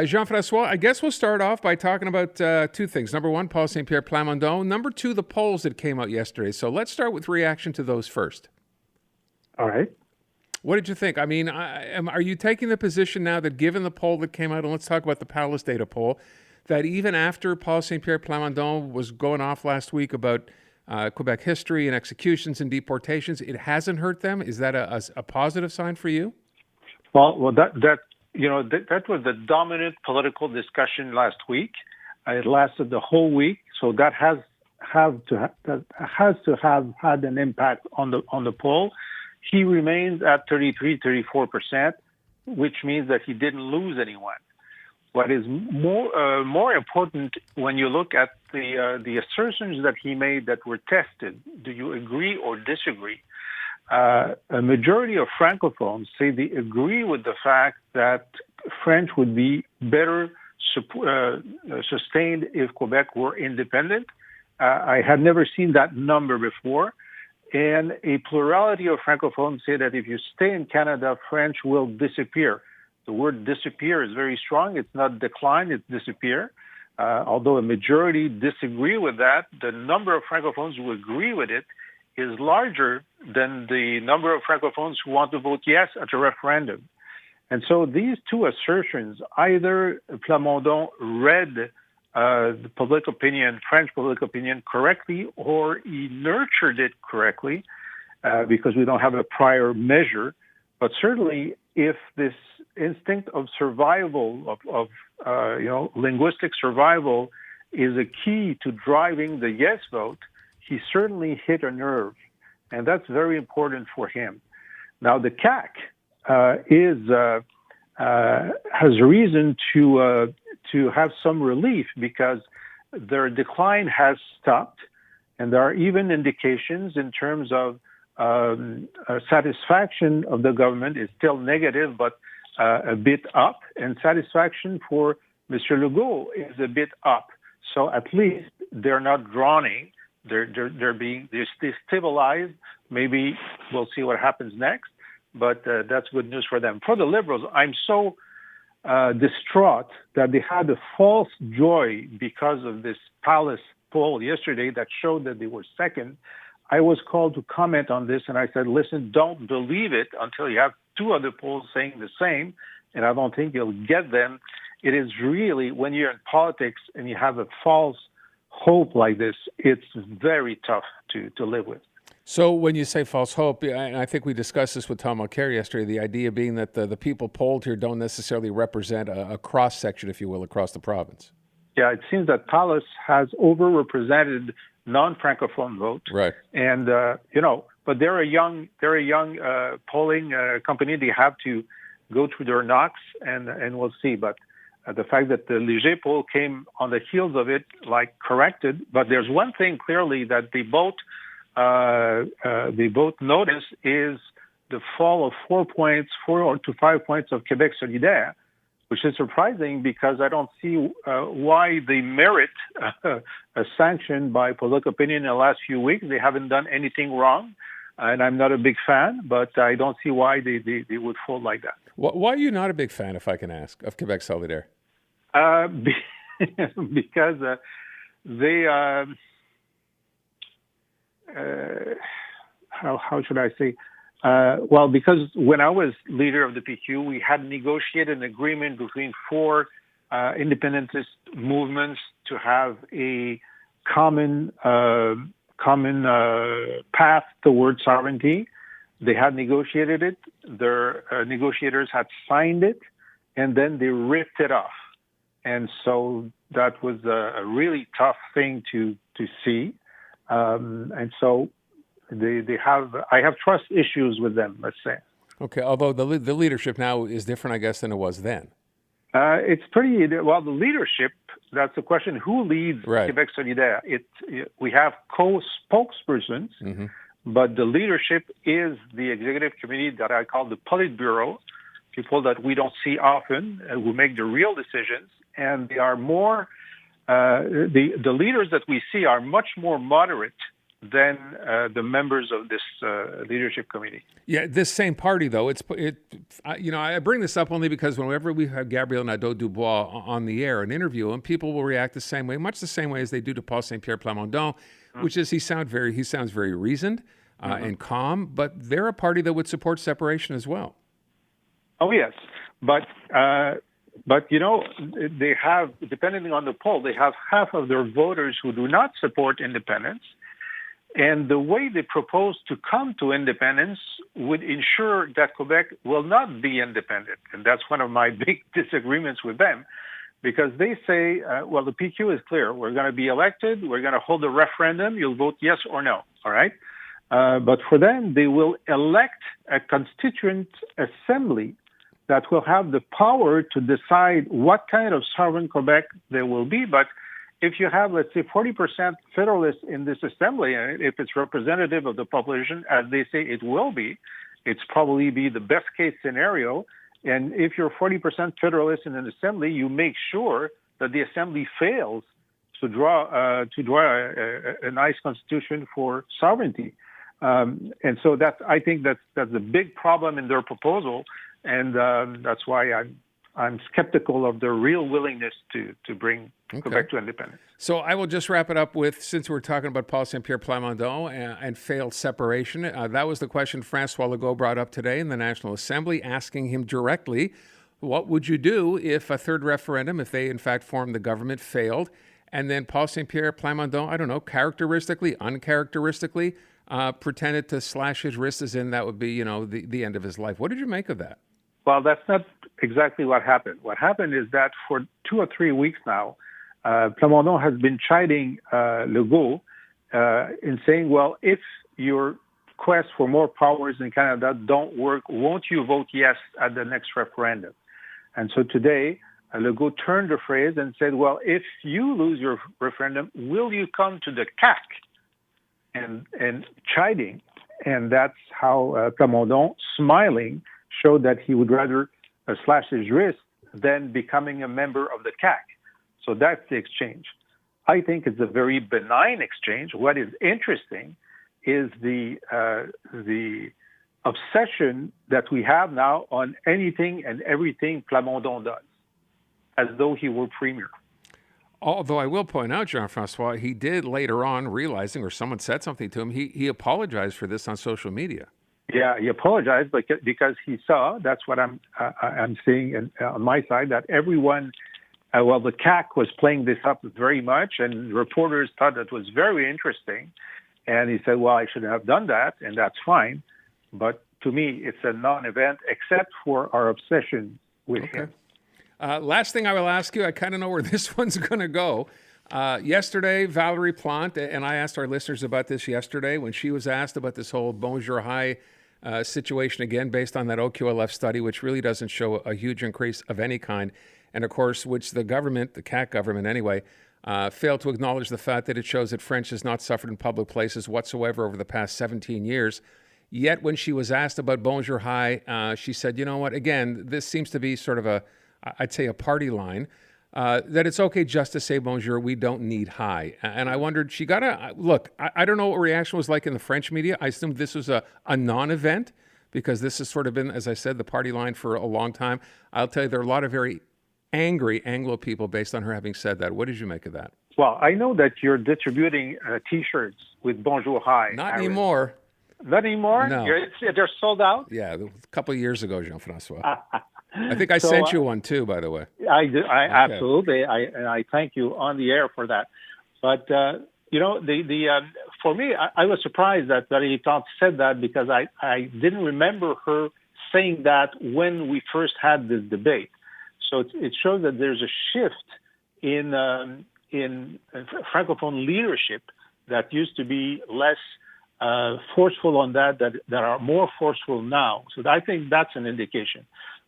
Jean-Francois, I guess we'll start off by talking about two things. Number one, Paul Saint-Pierre Plamondon. Number two, the polls that came out yesterday. So let's start with reaction to those first. All right. What did you think? I mean, are you taking the position now that given the poll that came out, and let's talk about the Palace data poll, that even after Paul Saint-Pierre Plamondon was going off last week about Quebec history and executions and deportations, it hasn't hurt them? Is that a positive sign for you? Well, that was the dominant political discussion last week. It lasted the whole week, so that has to have had an impact on the poll. He remains at 33-34%, which means that he didn't lose anyone. What is more important when you look at the assertions that he made that were tested, do you agree or disagree? A majority of Francophones say they agree with the fact that French would be better sustained if Quebec were independent. I had never seen that number before. And a plurality of Francophones say that if you stay in Canada, French will disappear. The word disappear is very strong. It's not decline, it's disappear. Although a majority disagree with that, the number of Francophones who agree with it is larger than the number of Francophones who want to vote yes at a referendum. And so these two assertions, either Plamondon read the public opinion, French public opinion correctly, or he nurtured it correctly, because we don't have a prior measure. But certainly, if this instinct of survival, of linguistic survival, is a key to driving the yes vote, he certainly hit a nerve, and that's very important for him. Now, the CAQ has reason to have some relief because their decline has stopped, and there are even indications in terms of satisfaction of the government is still negative, but a bit up, and satisfaction for Mr. Legault is a bit up. So at least they're not drowning; they're stabilized. Maybe we'll see what happens next, but that's good news for them. For the Liberals, I'm so distraught that they had a false joy because of this Palace poll yesterday that showed that they were second. I was called to comment on this, and I said, listen, don't believe it until you have two other polls saying the same, and I don't think you'll get them. It is really, when you're in politics and you have a false hope like this, it's very tough to live with. So when you say false hope, and I think we discussed this with Tom Mulcair yesterday, the idea being that the people polled here don't necessarily represent a cross-section, if you will, across the province. Yeah, it seems that Palace has overrepresented non-Francophone votes. Right. And, but they're a young polling company. They have to go through their knocks, and we'll see. But the fact that the Lisee poll came on the heels of it, corrected. But there's one thing clearly that they both notice is the fall of 4 to 5 points of Quebec Solidaire, which is surprising because I don't see why they merit a sanction by public opinion in the last few weeks. They haven't done anything wrong, and I'm not a big fan, but I don't see why they would fall like that. Why are you not a big fan, if I can ask, of Quebec Solidaire? Because they... how should I say? Because when I was leader of the PQ, we had negotiated an agreement between four independentist movements to have a common path towards sovereignty. They had negotiated it. Their negotiators had signed it, and then they ripped it off. And so that was a really tough thing to see. And so I have trust issues with them, let's say. Okay, although the leadership now is different, I guess, than it was then. It's the leadership, that's the question. Who leads Quebec Solidaire? We have co-spokespersons, mm-hmm. But the leadership is the executive committee that I call the Politburo, people that we don't see often, who make the real decisions, and they are more, the leaders that we see are much more moderate than the members of this leadership committee. Yeah, this same party, though, I bring this up only because whenever we have Gabriel Nadeau-Dubois on the air and interview him, people will react the same way, much the same way as they do to Paul Saint-Pierre Plamondon, which is he sounds very reasoned and calm, but they're a party that would support separation as well. Oh, yes. But they have, depending on the poll, they have half of their voters who do not support independence. And the way they propose to come to independence would ensure that Quebec will not be independent. And that's one of my big disagreements with them, because they say, well, the PQ is clear. We're going to be elected. We're going to hold a referendum. You'll vote yes or no. All right. But for them, they will elect a constituent assembly that will have the power to decide what kind of sovereign Quebec there will be. But if you have, let's say, 40% Federalists in this assembly, and if it's representative of the population, as they say it will be, it's probably be the best case scenario. And if you're 40% Federalist in an assembly, you make sure that the assembly fails to draw a nice constitution for sovereignty. And so I think that's a big problem in their proposal, and that's why I'm skeptical of their real willingness to bring Quebec to independence. So I will just wrap it up with, since we're talking about Paul Saint-Pierre Plamondon and failed separation, that was the question François Legault brought up today in the National Assembly, asking him directly, what would you do if a third referendum, if they in fact formed the government, failed, and then Paul Saint-Pierre Plamondon, I don't know, characteristically, uncharacteristically, pretended to slash his wrist, as in that would be, the end of his life. What did you make of that? Well, that's not exactly what happened. What happened is that for 2 or 3 weeks now, Plamondon has been chiding Legault in saying, well, if your quest for more powers in Canada don't work, won't you vote yes at the next referendum? And so today, Legault turned the phrase and said, well, if you lose your referendum, will you come to the CAQ? And chiding. And that's how Plamondon, smiling, showed that he would rather slash his wrist than becoming a member of the CAQ. So that's the exchange. I think it's a very benign exchange. What is interesting is the obsession that we have now on anything and everything Plamondon does, as though he were premier. Although I will point out, Jean-François, he did later on, realizing, or someone said something to him, he apologized for this on social media. Yeah, he apologized because he saw, that's what I'm seeing on my side, that everyone, the CAQ was playing this up very much, and reporters thought that was very interesting. And he said, well, I shouldn't have done that, and that's fine. But to me, it's a non-event, except for our obsession with him. Last thing I will ask you, I kind of know where this one's going to go. Yesterday, Valérie Plante, and I asked our listeners about this yesterday, when she was asked about this whole Bonjour High situation again, based on that OQLF study, which really doesn't show a huge increase of any kind. And of course, which the government, the CAQ government anyway, failed to acknowledge the fact that it shows that French has not suffered in public places whatsoever over the past 17 years. Yet when she was asked about Bonjour High, she said, you know what, again, this seems to be sort of I'd say a party line, that it's okay just to say bonjour, we don't need hi. And I wondered, I don't know what reaction was like in the French media. I assumed this was a non-event, because this has sort of been, as I said, the party line for a long time. I'll tell you, there are a lot of very angry Anglo people based on her having said that. What did you make of that? Well, I know that you're distributing T-shirts with Bonjour Hi. Not anymore. Not anymore? No. They're sold out? Yeah, a couple of years ago, Jean-François. I think I sent you one too, by the way. I do. Absolutely. I thank you on the air for that. But for me, I was surprised that Valérie Plante said that, because I didn't remember her saying that when we first had this debate. So it shows that there's a shift in Francophone leadership that used to be less forceful on that are more forceful now. So I think that's an indication.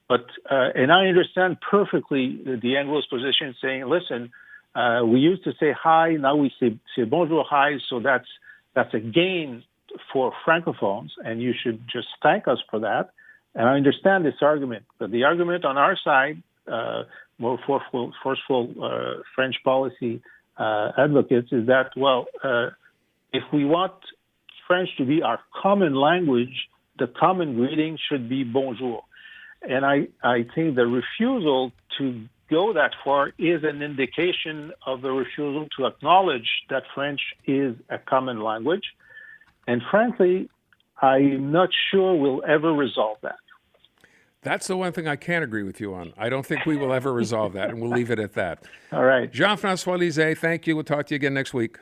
But and I understand perfectly the Anglos' position, saying, listen, we used to say hi, now we say bonjour hi, so that's a gain for Francophones, and you should just thank us for that. And I understand this argument, but the argument on our side, more forceful French policy advocates, is that, If we want French to be our common language, the common greeting should be bonjour. And I think the refusal to go that far is an indication of the refusal to acknowledge that French is a common language. And frankly, I'm not sure we'll ever resolve that. That's the one thing I can't agree with you on. I don't think we will ever resolve that, and we'll leave it at that. All right. Jean-Francois Lisee, thank you. We'll talk to you again next week.